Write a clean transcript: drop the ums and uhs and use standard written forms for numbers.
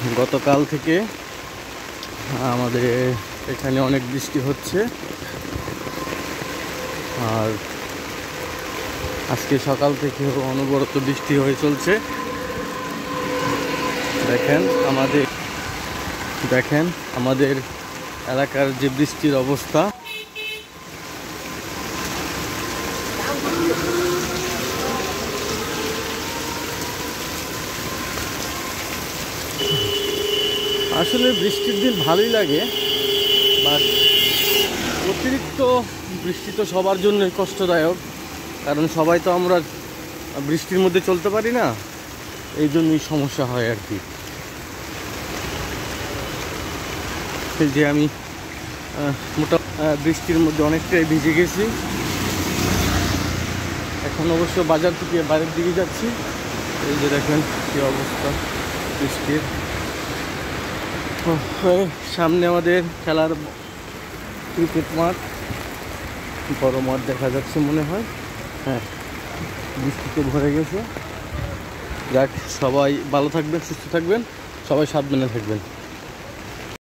গতকাল থেকে আমাদের এখানে অনেক বৃষ্টি হচ্ছে, আর আজকে সকাল থেকে অনবরত বৃষ্টি হয়ে চলছে। দেখেন আমাদের এলাকার যে বৃষ্টির অবস্থা। আসলে বৃষ্টির দিন ভালোই লাগে, বাট অতিরিক্ত বৃষ্টি তো সবার জন্যই কষ্টদায়ক, কারণ সবাই তো আমরা বৃষ্টির মধ্যে চলতে পারি না, এই জন্যই সমস্যা হয় আর কি। এই যে আমি মোটা বৃষ্টির মধ্যে অনেকটাই ভিজে গেছি। এখন অবশ্য বাজার থেকে বাইরের দিকে যাচ্ছি। এই যে দেখেন কি অবস্থা বৃষ্টির। সামনে আমাদের খেলার ক্রিকেট মাঠ, বড় মাঠ দেখা যাচ্ছে মনে হয়। হ্যাঁ, বৃষ্টিতে ভরে গেছে। যাক, সবাই ভালো থাকবেন, সুস্থ থাকবেন, সবাই সাবধানে থাকবেন।